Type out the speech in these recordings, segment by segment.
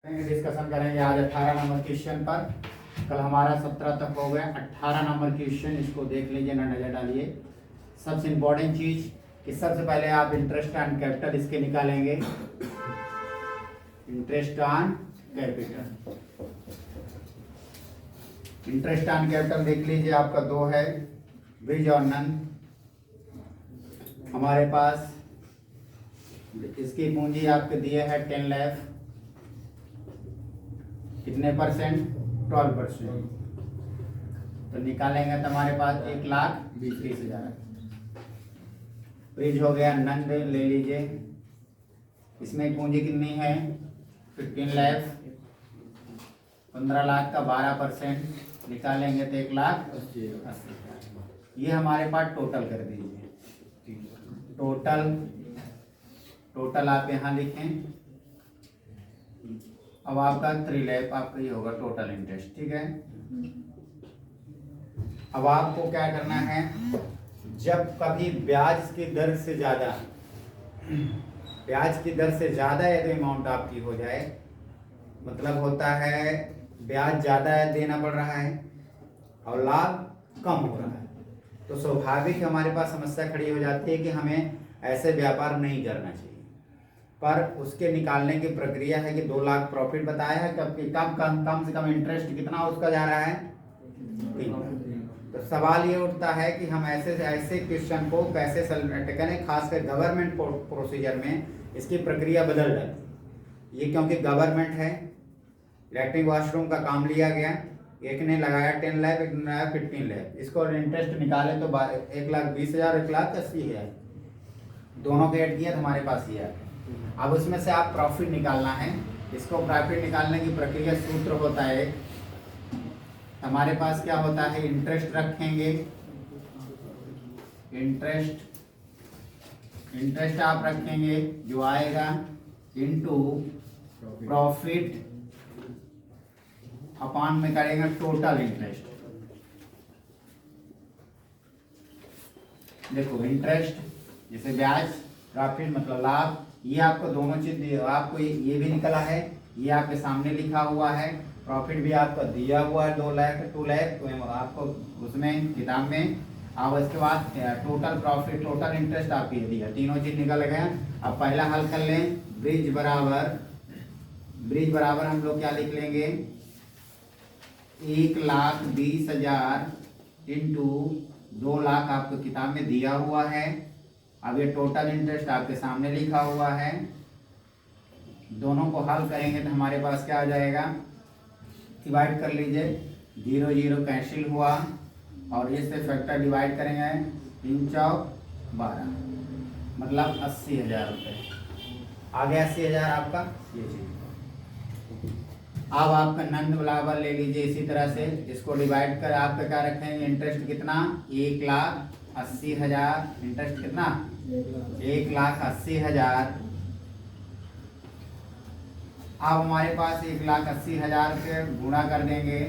Discussion करेंगे आज 18 number question पर। कल हमारा 17 तक हो गया। 18 नंबर क्वेश्चन इसको देख लीजिए ना, नजर डालिए। सबसे इम्पोर्टेंट चीज कि सबसे पहले आप इंटरेस्ट ऑन कैपिटल इसके निकालेंगे। Interest on capital, interest on capital देख लीजिए, आपका 2 है, ब्रिज और नन। हमारे पास इसकी पूंजी आपके दिए है 10 लाख। कितने परसेंट? 12%। तो निकालेंगे तो हमारे पास 1,20,20,000। ब्रिज हो गया, नन ले लीजिए। इसमें पूंजी कितनी है? 15 लाख। 15 लाख का 12% निकालेंगे तो 1,80,000। ये हमारे पास टोटल कर दीजिए। टोटल आप यहाँ लिखें। अब आपका 3 लाख आपका ये होगा टोटल इंटरेस्ट, ठीक है। अब आपको क्या करना है, जब कभी ब्याज की दर से ज़्यादा यदि अमाउंट आपकी हो जाए, मतलब होता है ब्याज ज़्यादा देना पड़ रहा है और लाभ कम हो रहा है, तो स्वाभाविक हमारे पास समस्या खड़ी हो जाती है कि हमें ऐसे व्यापार नहीं करना चाहिए। पर उसके निकालने की प्रक्रिया है कि 2 लाख प्रॉफिट बताया है, कम से कम इंटरेस्ट कितना उसका जा रहा है? 3 लाख। तो सवाल ये उठता है कि हम ऐसे क्वेश्चन को कैसे सॉल्व करें, खासकर गवर्नमेंट प्रोसीजर में इसकी प्रक्रिया बदल जाती है। ये क्योंकि गवर्नमेंट है, लैट्रिन वॉशरूम का काम लिया गया, एक ने लगाया 10 लाख, एक ने लगाया 15 लाख। इसको इंटरेस्ट निकाले तो 1,20,000, 1,80,000 दोनों के ऐड किया तो हमारे पास ये है। अब उसमें से आप प्रॉफिट निकालना है। इसको प्रॉफिट निकालने की प्रक्रिया सूत्र होता है, हमारे पास क्या होता है, इंटरेस्ट रखेंगे। इंटरेस्ट आप रखेंगे जो आएगा इनटू प्रॉफिट अपॉन में करेंगे टोटल इंटरेस्ट। देखो इंटरेस्ट जैसे ब्याज, प्रॉफिट मतलब लाभ, ये आपको दोनों चीज आपको ये भी निकला है, ये आपके सामने लिखा हुआ है। प्रॉफिट भी आपका दिया हुआ है 2 लाख 2 लाख, तो आपको उसमें किताब में। अब इसके बाद टोटल प्रॉफिट, टोटल इंटरेस्ट आपकी दिया, तीनों चीज निकल गया। अब पहला हल कर लें। ब्रिज बराबर हम लोग क्या लिख लेंगे, 1,20,000 इंटू 2 लाख आपको किताब में दिया हुआ है। अब ये टोटल इंटरेस्ट आपके सामने लिखा हुआ है। दोनों को हल करेंगे तो हमारे पास क्या आ जाएगा, डिवाइड कर लीजिए, 0 0 कैंसिल हुआ और इससे फैक्टर डिवाइड करेंगे, 3 चौक 12, मतलब 80,000 रुपये आ गया। 80,000 आपका ये चीज। अब आपका नंद बराबर ले लीजिए इसी तरह से, इसको डिवाइड कर आपका क्या रखेंगे, इंटरेस्ट कितना, 1,80,000। इंटरेस्ट कितना, 1,80,000। अब हमारे पास 1,80,000 के गुणा कर देंगे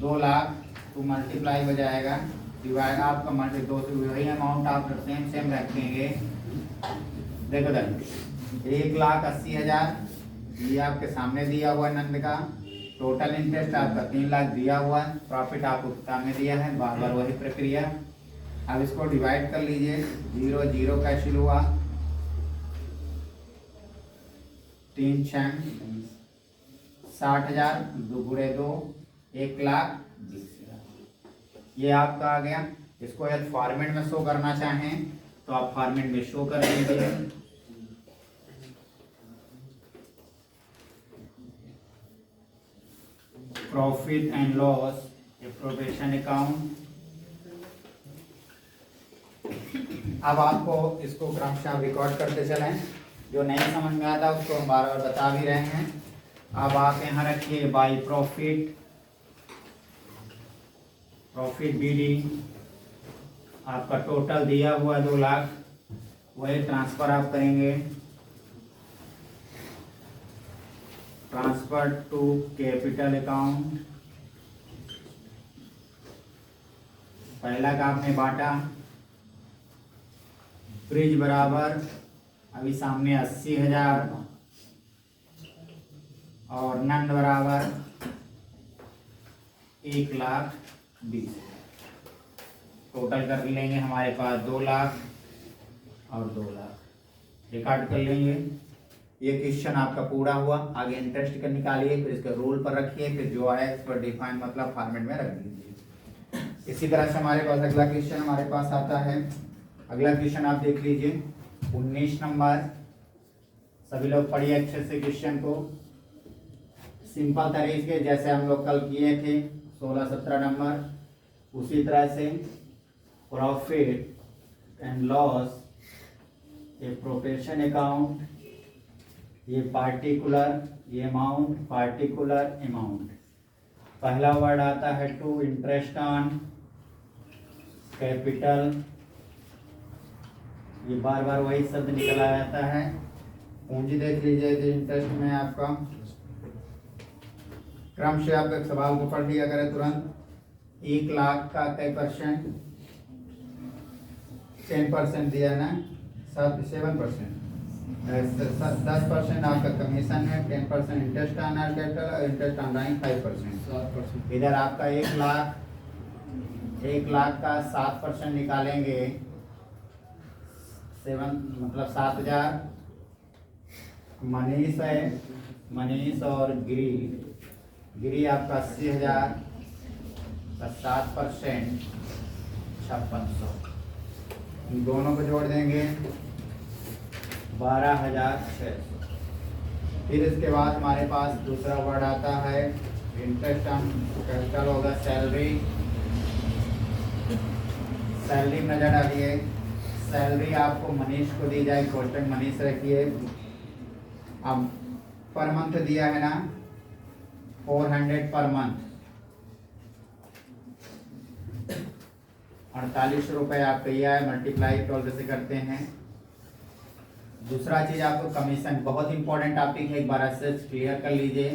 2 लाख, तो मल्टीप्लाई हो जाएगा, डिवाइड आपका मल्टी 2 से वही अमाउंट आप सेम रखेंगे। देखो 1,80,000 ये आपके सामने दिया हुआ है नंद का। टोटल इंटरेस्ट आपका 3 लाख दिया हुआ है, प्रॉफिट आपको सामने दिया है, बार वही प्रक्रिया। अब इसको डिवाइड कर लीजिए, 0 0 कैंसिल हुआ, 3 6 60,000, 2 गुणे 2 1,20,000। ये आपका आ गया। इसको यदि फॉर्मेट में शो करना चाहें तो आप फॉर्मेट में शो कर लीजिए। Profit and loss exploration account. अब आपको इसको क्रमशः रिकॉर्ड करते चलें, जो नहीं समझ में आता उसको हम बार बार बता भी रहे हैं। अब आप यहाँ रखिए बाई प्रॉफिट बीडी, आपका टोटल दिया हुआ 2 लाख, वही ट्रांसफर आप करेंगे, ट्रांसफर टू कैपिटल अकाउंट। पहला का आपने बांटा, ब्रिज बराबर अभी सामने 80,000 और नन बराबर 1,20,000। टोटल कर लेंगे हमारे पास 2 लाख और 2 लाख। रिकॉर्ड कर लेंगे। ये क्वेश्चन आपका पूरा हुआ। आगे इंटरेस्ट का निकालिए, फिर इसके रूल पर रखिए, फिर जो आए इस पर डिफाइन मतलब फॉर्मेट में रख दीजिए। इसी तरह से हमारे पास अगला क्वेश्चन हमारे पास आता है। अगला क्वेश्चन आप देख लीजिए 19 नंबर। सभी लोग पढ़िए अच्छे से क्वेश्चन को। सिंपल तरीके जैसे हम लोग कल किए थे 16-17 नंबर, उसी तरह से प्रॉफिट एंड लॉस, ये प्रोफेशन अकाउंट, ये पार्टिकुलर, ये अमाउंट, पार्टिकुलर अमाउंट। पहला वर्ड आता है टू, इंटरेस्ट ऑन कैपिटल। ये बार बार वही शब्द निकला जाता है। पूंजी देख लीजिए कि इंटरेस्ट में आपका क्रम से आप एक सवाल को पढ़ लिया करें तुरंत। 1 लाख का कई परसेंट, 10% दिया ना, 7% 10% आपका कमीशन है, 10% इंटरेस्ट ऑन कैपिटल और इंटरेस्ट ऑन ड्राइंग 5%। इधर आपका 1 लाख का 7% निकालेंगे, 7 मतलब 7,000। मनीष है, मनीष और गिरी आपका 80,000 का 7% 5600। इन दोनों को जोड़ देंगे 12,600। फिर इसके बाद हमारे पास दूसरा वर्ड आता है इंटरेस्ट ऑन कैपिटल, होगा सैलरी। सैलरी नजर डालिए। सैलरी आपको मनीष को दी जाए, कोष्टक मनीष रखिए। अब पर मंथ दिया है ना 400 पर मंथ, 48 रुपये आपका यह है। मल्टीप्लाई 12 से करते हैं। दूसरा चीज आपको कमीशन, बहुत इंपॉर्टेंट टॉपिक है, एक बार अच्छे से क्लियर कर लीजिए।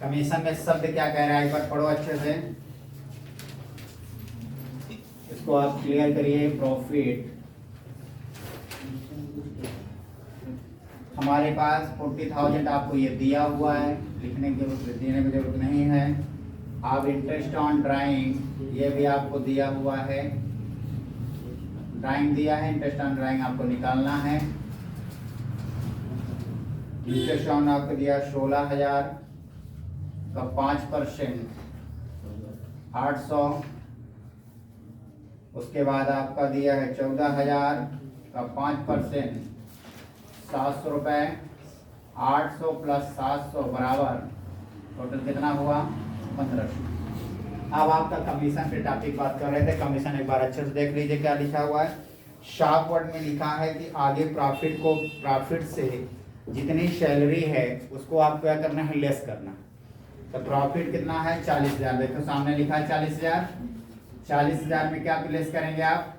कमीशन में शब्द क्या कह रहा है, एक बार पढ़ो अच्छे से, इसको आप क्लियर करिए। प्रॉफिट हमारे पास 40,000 आपको ये दिया हुआ है, लिखने की देने की जरूरत नहीं है। आप इंटरेस्ट ऑन ड्राइंग, ये भी आपको दिया हुआ है, ड्राइंग दिया है, इंटरेस्ट ऑन ड्राइंग आपको निकालना है। इंटरेस्ट ऑन आपको दिया 16,000 का 5% 800। उसके बाद आपका दिया है 14,000 का 5% 700 रुपये। 800 प्लस 700 बराबर टोटल कितना हुआ 1500। अब आपका कमीशन पे टॉपिक बात कर रहे थे। कमीशन एक बार अच्छे से देख लीजिए क्या लिखा हुआ है। शार्प वर्ड में लिखा है कि आगे प्रॉफिट से जितनी सैलरी है उसको आप क्या करना है, लेस करना। तो प्रॉफिट कितना है 40,000, देखो सामने लिखा है 40,000। 40,000 में क्या लेस करेंगे आप,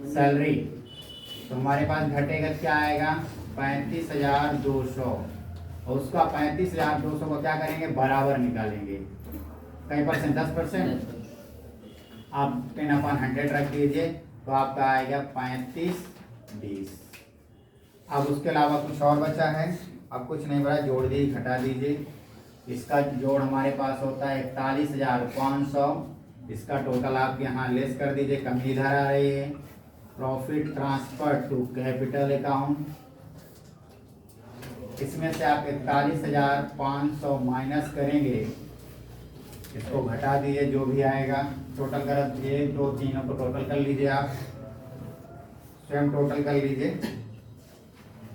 सैलरी। तो हमारे पास घटेगा क्या आएगा 35,200, और उसका 35,200 को क्या करेंगे बराबर निकालेंगे। कई परसेंट 10%, आप 10/100 रख दीजिए तो आपका आएगा 35-20। अब उसके अलावा कुछ और बचा है, अब कुछ नहीं बचा, जोड़ दीजिए घटा दीजिए। इसका जोड़ हमारे पास होता है 41,500। इसका टोटल आप यहाँ लेस कर दीजिए, कमी इधर आ रही है। Profit transfer to capital account, इसमें से आप 41,500 माइनस करेंगे, इसको घटा दीजिए, जो भी आएगा टोटल कर 1 2 3 को टोटल कर लीजिए। आप स्वयं टोटल कर लीजिए।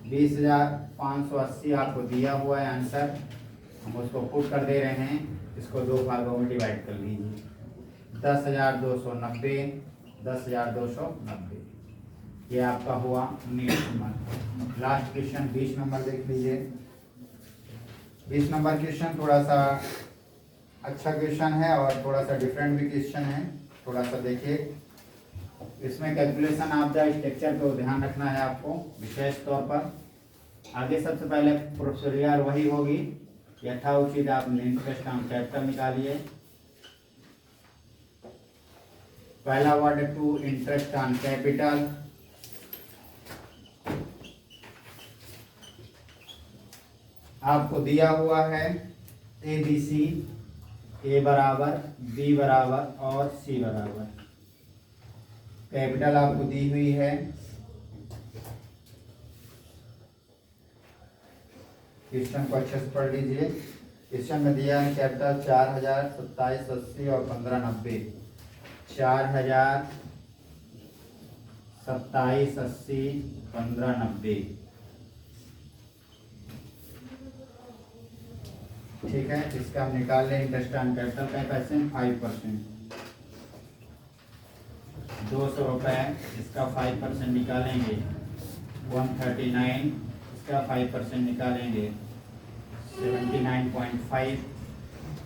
20,580 आपको दिया हुआ है आंसर, हम उसको पुट कर दे रहे हैं। इसको 2 भागों में डिवाइड कर लीजिए। 10,290, 10,290, ये आपका हुआ 19 नंबर। लास्ट क्वेश्चन 20 नंबर देख लीजिए। 20 नंबर क्वेश्चन थोड़ा सा अच्छा क्वेश्चन है और थोड़ा सा डिफरेंट भी क्वेश्चन है, थोड़ा सा देखिए। इसमें कैलकुलेशन ऑफ द स्ट्रक्चर को ध्यान रखना है आपको विशेष तौर पर। आगे सबसे पहले प्रोसीजर वही होगी, यथाउचित आप इंटरेस्ट ऑन कैपिटल निकालिए। पहला word two, interest on capital. आपको दिया हुआ है ABC, A बराबर, B बराबर और C बराबर। कैपिटल आपको दी हुई है। क्वेश्चन को अच्छे से पढ़ लीजिए। क्वेश्चन में दिया है कैपिटल 4000, 27, 80 और 1590। 4000, 27, 80, 1590। ठीक है, इसका हम निकाल लें इंटरेस्ट ऑन कैपिटल का परसेंट 5%। 200 रुपये, इसका 5% निकालेंगे 139, इसका 5% निकालेंगे 79.5।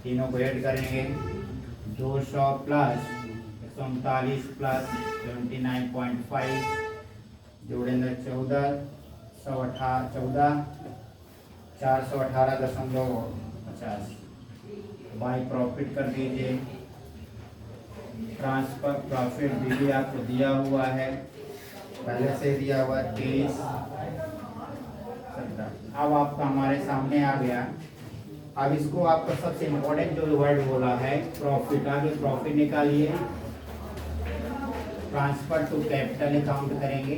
तीनों को ऐड करेंगे 200 प्लस 139 प्लस 79.5 जोड़ेंगे 418.50 बाई प्रॉफिट कर दीजिए। ट्रांसफर प्रॉफिट भी आपको दिया हुआ है, पहले से दिया हुआ 23, 17। अब आपका हमारे सामने आ गया। अब इसको आपका सबसे इम्पोर्टेंट जो वर्ड बोला है प्रॉफिट, आगे प्रॉफिट निकालिए। ट्रांसफर टू कैपिटल अकाउंट करेंगे।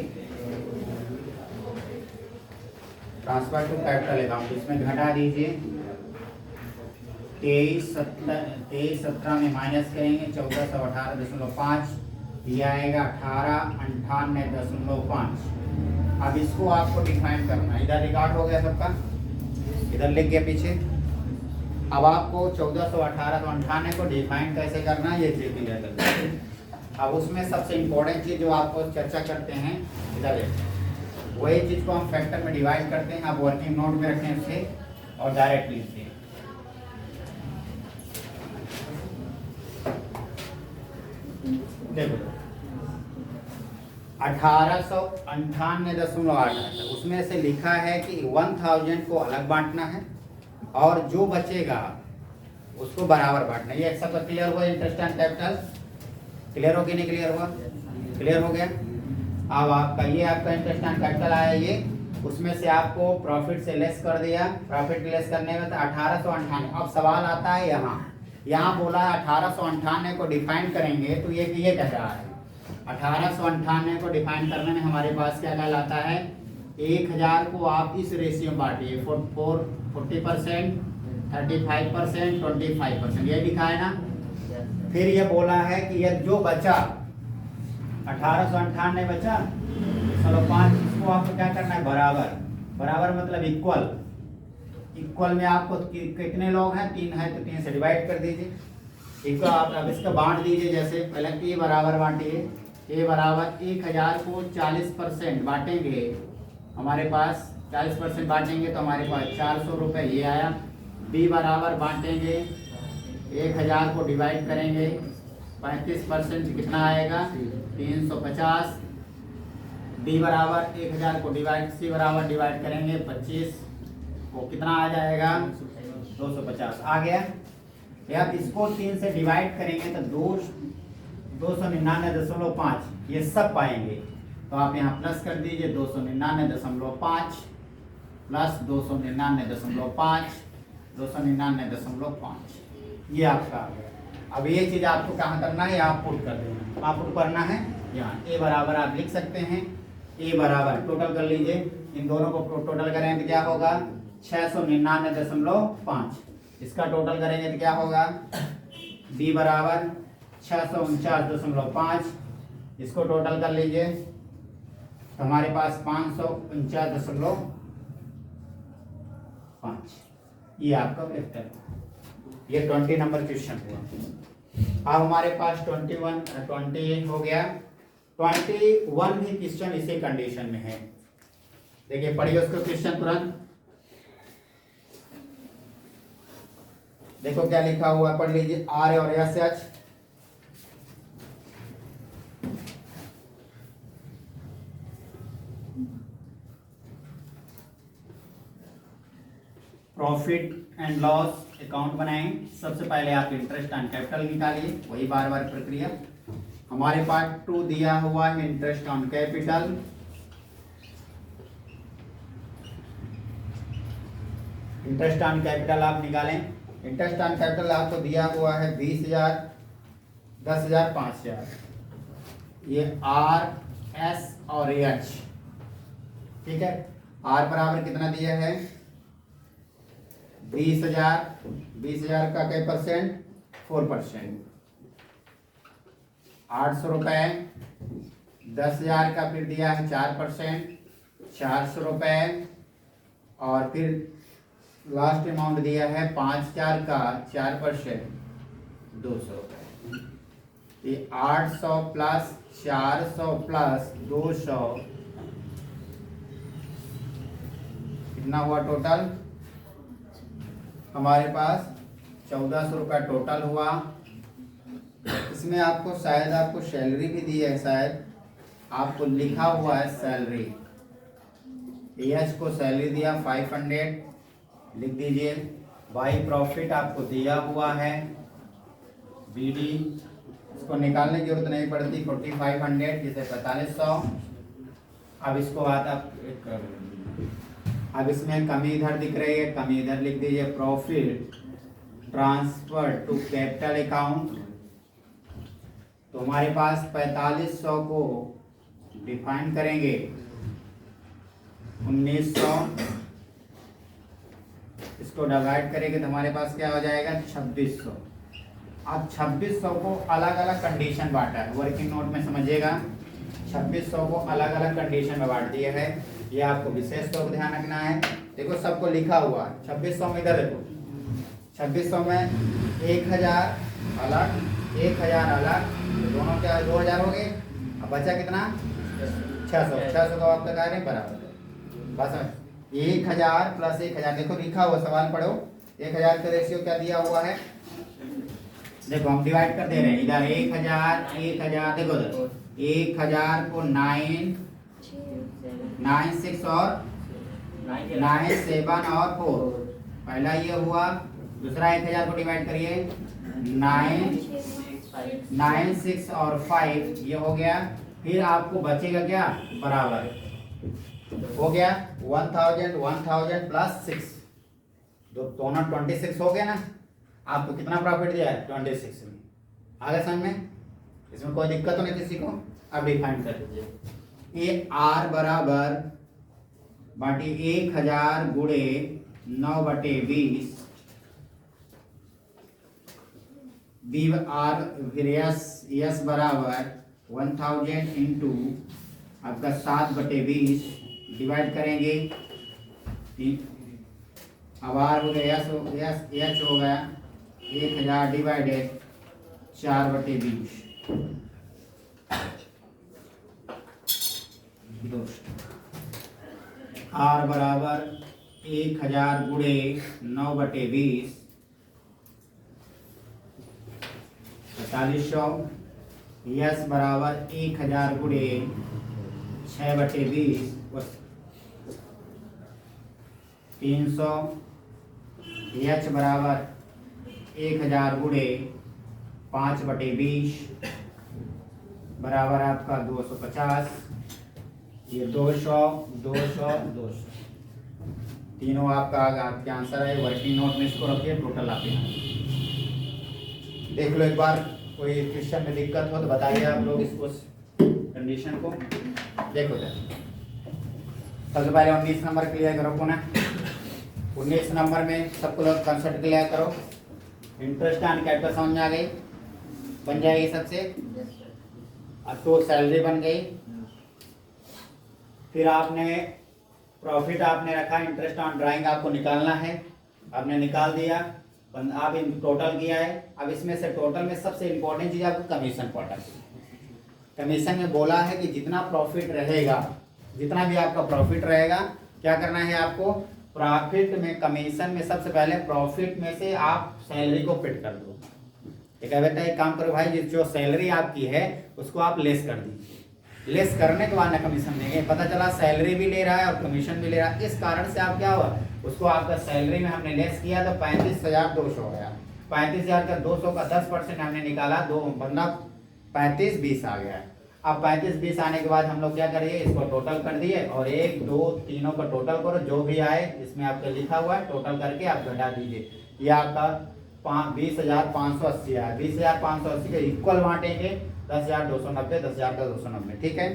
ट्रांसफर टू कैपिटल अकाउंट, इसमें घटा दीजिए 2317 में माइनस करेंगे 1418.5, यह आएगा 1898.5। अब इसको आपको डिफाइन करना है। इधर रिकॉर्ड हो गया सबका, इधर लिख गया पीछे। अब आपको 1418 को डिफाइन कैसे करना है ये क्लियर करना है। अब उसमें सबसे इम्पोर्टेंट चीज़ जो आपको चर्चा करते हैं इधर है, वही चीज़ को हम फैक्टर में डिवाइड करते हैं। आप वर्किंग नोट में रखें उसे और डायरेक्टली इसे देखो 1898.8, उसमें से लिखा है कि 1000 को अलग बांटना है और जो बचेगा उसको बराबर बांटना है। ये सब क्लियर हुआ? इंटरेस्ट एंड कैपिटल क्लियर हो गया? नहीं क्लियर हुआ? क्लियर हो गया। अब आपका ये आपका इंटरेस्ट एंड कैपिटल आया, ये उसमें से आपको प्रॉफिट से लेस कर दिया। प्रॉफिट लेस करने में तो 1898। अब सवाल आता है यहाँ बोला है 1898 को डिफाइन करेंगे, तो ये कह रहा है 1898 को डिफाइन करने में हमारे पास क्या कहलाता है, 1000 को आप इस रेशियो में बांटिए 40%, 35%, 25%, ये लिखा है ना। फिर ये बोला है कि ये जो बचा 1898 बचा, चलो 5, इसको आपको क्या करना है बराबर। बराबर मतलब इक्वल। इक्वल में आपको कितने लोग हैं? 3 है, तो 3 से डिवाइड कर दीजिए। इसको आप अब इसको बांट दीजिए। जैसे पहले ए बराबर बांटिए। ए बराबर 1000 को 40% बांटेंगे, हमारे पास 40% बांटेंगे तो हमारे पास 400 रुपये ये आया। बी बराबर बांटेंगे 1000 को डिवाइड करेंगे 35% कितना आएगा 350। डी बराबर 1000 को डिवाइड सी बराबर डिवाइड करेंगे 25 को कितना आ जाएगा 250 आ गया। अब इसको 3 से डिवाइड करेंगे तो 299.5 ये सब पाएंगे। तो आप यहाँ प्लस कर दीजिए 299.5 प्लस 299.5, 299.5 ये आपका आ गया। अब ये चीज़ आपको कहाँ करना है, यहाँ पुट कर देना। आप पुट करना है यहाँ। ए बराबर आप लिख सकते हैं, ए बराबर टोटल कर लीजिए। इन दोनों को टोटल करेंगे तो क्या होगा 699.5। इसका टोटल करेंगे तो क्या होगा बी बराबर 649.5। इसको टोटल कर लीजिए तो हमारे पास 549.5। ये आपका वेक्टर, ये 20 नंबर क्वेश्चन हुआ। अब हमारे पास 20 हो गया। 21 भी क्वेश्चन इसी कंडीशन में है। देखिए पढ़िए उसको क्वेश्चन तुरंत। देखो क्या लिखा हुआ, पढ़ लीजिए। आर और S H profit and loss account बनाएं। सबसे पहले आप इंटरेस्ट ऑन कैपिटल निकालिए, वही बार बार प्रक्रिया। हमारे पास 2 दिया हुआ है interest on capital. Interest on capital आप निकालें। इंटरेस्ट ऑन कैपिटल आपको दिया हुआ है 20,000, 10,000, 5,000। ये आर, एस और एच, ठीक है। आर बराबर कितना दिया है 20,000, 20,000 का क्या परसेंट 4%, 800 रुपये। 10,000 का फिर दिया है 4%, 400 रुपये। और फिर लास्ट अमाउंट दिया है 5,000 का 4%, 200 रुपये। ये 800 प्लस 400 प्लस 200 कितना हुआ टोटल हमारे पास 1,400 रुपये टोटल हुआ। इसमें आपको शायद आपको सैलरी भी दी है, शायद आपको लिखा हुआ है सैलरी। एच को सैलरी दिया 500 लिख दीजिए। बाई प्रॉफिट आपको दिया हुआ है बीडी, इसको निकालने की जरूरत नहीं पड़ती। 4500 जिसे 4500। अब इसको अब इसमें कमी इधर दिख रही है, कमी इधर लिख दीजिए। Profit transfer to capital account, तो हमारे पास 4500 को डिफाइन करेंगे 1900, इसको डिवाइड करेंगे तो हमारे पास क्या हो जाएगा 2600। अब 2600 को अलग अलग कंडीशन बांटा है, वर्किंग नोट में समझिएगा। 2600 को अलग अलग कंडीशन में बांट दिया है, ये आपको विशेष तौर पर ध्यान रखना है। देखो सबको लिखा हुआ है 2600 में, इधर देखो 2600 में 1000 अलग, 1000 अलग, तो दोनों क्या 2000 हो गए। अब बचा कितना 600, 600 का आपका कार्य बराबर है। बस 1000 प्लस 1000, देखो लिखा हुआ सवाल पढ़ो। 1000 का रेशियो क्या दिया हुआ है, देखो हम डिवाइड कर दे रहे हैं इधर 1000, 1000 देखो इधर 1000 को 9, 6 और 9, 7 और 4, पहला ये हुआ। दूसरा 1000 को डिवाइड करिए 9, 6 और 5, ये हो गया। फिर आपको बचेगा क्या बराबर हो गया 1000, 1000 प्लस 6, दोनों 26 हो गया ना। आपको कितना प्रॉफिट दिया है 26 में। आगे समझ में, इसमें कोई दिक्कत तो नहीं किसी को। अब डिफाइन कर लीजिए। ये आर बराबर बाटी 1000 गुणे 9/20, बी आर फिर एस बराबर 1000 इंटू आपका 7/20 डिवाइड करेंगे। अब आर हो गया एच हो गया 1000 डिवाइडेड 4/20। आर बराबर 1000 गुणे 9/20 4500। यस बराबर 1000 गुणे 6/20 300। एच बराबर 1000 गुणे 5/20 बराबर आपका 250। ये 200, 200, 200 तीनों आपका आपके आंसर है। वर्किंग नोट में इसको रखिए, टोटल आप यहाँ देख लो एक बार। कोई क्वेश्चन में दिक्कत हो तो बताइए आप लोग इसको कंडीशन को। देखो सबसे पहले 19 नंबर क्लियर करो पुनः। 19 नंबर में सबको लोग कंसेप्ट क्लियर करो। इंटरेस्ट ऑन कैपिटल समझ में आ गई, बन जाएगी सबसे। अब तो सैलरी बन गई। फिर आपने प्रॉफिट आपने रखा, इंटरेस्ट ऑन ड्राइंग आपको निकालना है, आपने निकाल दिया। आप टोटल किया है। अब इसमें से टोटल में सबसे इंपॉर्टेंट चीज़ आपको कमीशन पॉइंट। कमीशन में बोला है कि जितना प्रॉफिट रहेगा, जितना भी आपका प्रॉफिट रहेगा, क्या करना है आपको प्रॉफिट में, कमीशन में सबसे पहले प्रॉफिट में से आप सैलरी को फिट कर दो। एक बेटा एक काम करो भाई, जो सैलरी आपकी है उसको आप लेस कर दीजिए। लेस करने के बाद ना कमीशन देंगे। पता चला सैलरी भी ले रहा है और कमीशन भी ले रहा है, इस कारण से आप क्या हुआ उसको आपका सैलरी में हमने लेस किया तो 35,200 गया। 35,000 का 200 का 10% हमने निकाला, दो बंदा 35, 20 आ गया। अब 35 20 आने के बाद हम लोग क्या करिए, इसको टोटल कर दिए और 1 2 तीनों का टोटल करो, जो भी आए इसमें आपका लिखा हुआ है टोटल करके आप घटा दीजिए। ये आपका 20,580 आया। 20,580 के इक्वल बांटेंगे 10,290, 10,290। ठीक है।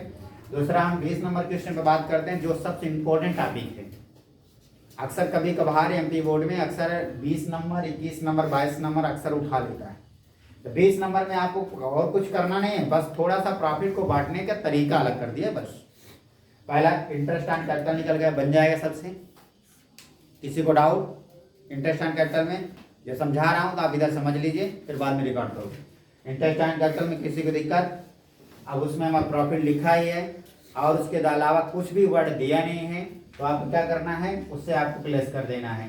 दूसरा हम 20 नंबर क्वेश्चन पे बात करते हैं, जो सबसे इम्पोर्टेंट टॉपिक है। अक्सर कभी कभार एमपी बोर्ड में अक्सर 20 नंबर 21 नंबर 22 नंबर अक्सर उठा लेता है। तो 20 नंबर में आपको और कुछ करना नहीं है, बस थोड़ा सा प्रॉफिट को बांटने का तरीका अलग कर दिया बस। पहला इंटरेस्ट ऑन कैपिटल निकल गया, बन जाएगा सबसे। किसी को डाउट इंटरेस्ट ऑन कैपिटल में? जो समझा रहा हूँ तो आप इधर समझ लीजिए, फिर बाद में रिकॉर्ड करोगे। इंटरेस्ट ऑन कैपिटल में किसी को दिक्कत? अब उसमें हमारा प्रॉफिट लिखा ही है और उसके अलावा कुछ भी वर्ड दिया नहीं है, तो आपको क्या करना है, उससे आपको प्लेस कर देना है।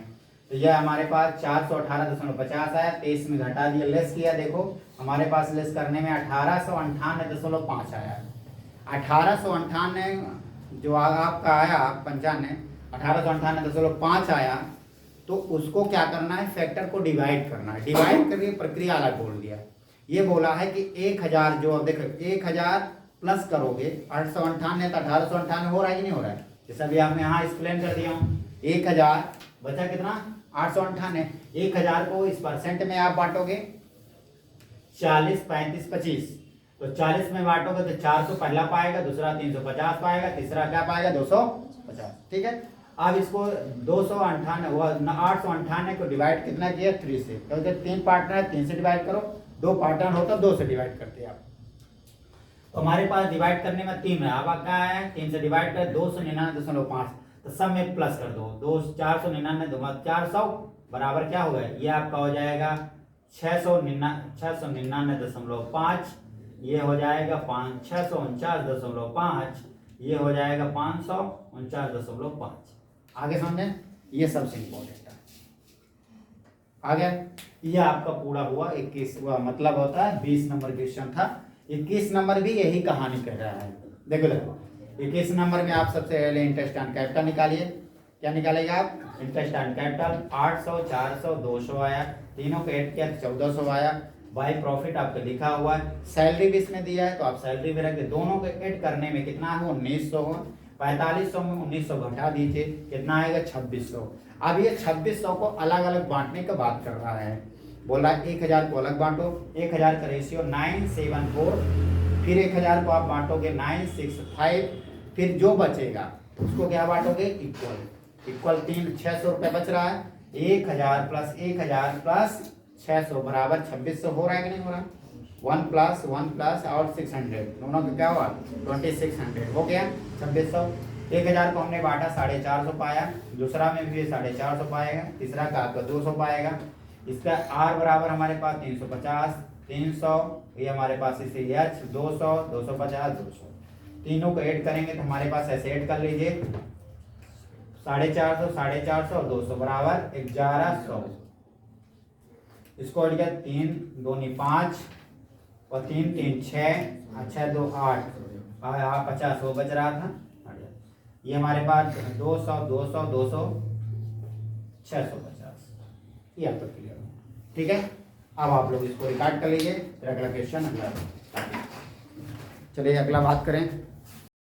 तो यह हमारे पास 418.50 आया, 23 में घटा दिया, लेस किया। देखो हमारे पास लेस करने में 1898.5 आया। 1898 जो आपका आया 95, 1898.5 आया, तो उसको क्या करना है, फैक्टर को डिवाइड करना है। डिवाइड करके प्रक्रिया अलग बोल दिया। ये बोला है कि 1000 जो देखो 1000 प्लस करोगे 898 तो 1898 हो रहा है कि नहीं हो रहा है? जैसा भी आपने यहाँ एक्सप्लेन कर दिया हूँ। 1000 बचा कितना, 898। 1000 को इस परसेंट में आप बांटोगे 40 35 25, तो 40 में बांटोगे तो 400 पहला पाएगा, दूसरा 350 पाएगा, तीसरा क्या पाएगा 250। ठीक है। अब इसको 898 को डिवाइड कितना किया 3 से, क्योंकि 3 पार्टनर है 3 से डिवाइड करो, 2 पार्टनर होता 2 से डिवाइड करते आप। तो हमारे पास डिवाइड करने में 3 है। अब क्या है, 3 से डिवाइड कर 299.5, तो सब में प्लस कर दो। 499 400 बराबर क्या होगा, ये आपका हो जाएगा 699.5, ये हो जाएगा 649.5, ये हो जाएगा 549.5। आगे समझे? ये सबसे इम्पोर्टेंट है। आगे ये आपका पूरा हुआ 21 हुआ, मतलब होता है 20 नंबर क्वेश्चन था। 21 नंबर भी यही कहानी कह रहा है। देखो 21 नंबर में आप सबसे पहले इंटरेस्ट ऑन कैपिटल निकालिए। क्या निकालेगा आप, इंटरेस्ट ऑन कैपिटल। 800 400 200 आया, तीनों को ऐड किया 1400 आया। बाई प्रॉफिट आपका लिखा हुआ है, सैलरी भी इसमें दिया है तो आप सैलरी भी रख दे। दोनों को ऐड करने में कितना है, 1900 हो। 4500 में 1900 घटा दीजिए, कितना आएगा 2600। अब ये 2600 को अलग अलग बांटने का बात कर रहा है। बोल रहा है 1000 को अलग बांटो। 1000 का रेशियो 974, फिर 1000 को आप बांटोगे 965, फिर जो बचेगा उसको क्या बांटोगे, इक्वल 600 रुपये बच रहा है। 1000 प्लस 600 बराबर 2600 हो रहा है कि नहीं हो रहा? 1 प्लस और 600, दोनों का क्या हुआ 2600 हो गया 2600। 1000 को हमने बांटा 450 पाया, दूसरा में भी 450 पाएगा, तीसरा का आपका 200 पाएगा। इसका आर बराबर हमारे पास 350, 300, ये हमारे पास इसे एच 200, 250, 200। तीनों को ऐड करेंगे तो हमारे पास ऐसे ऐड कर लीजिए 450, 450 और 200 बराबर 1100। इसको ऐड किया 3 2 5 और 3 3 6, अच्छा 2 8, 50 वो बच रहा था। ये हमारे पास 200 200 200 650, ये आपका क्लियर हो। ठीक है। अब आप लोग इसको रिकॉर्ड कर लीजिए, फिर अगला क्वेश्चन अगला। चलिए अगला बात करें।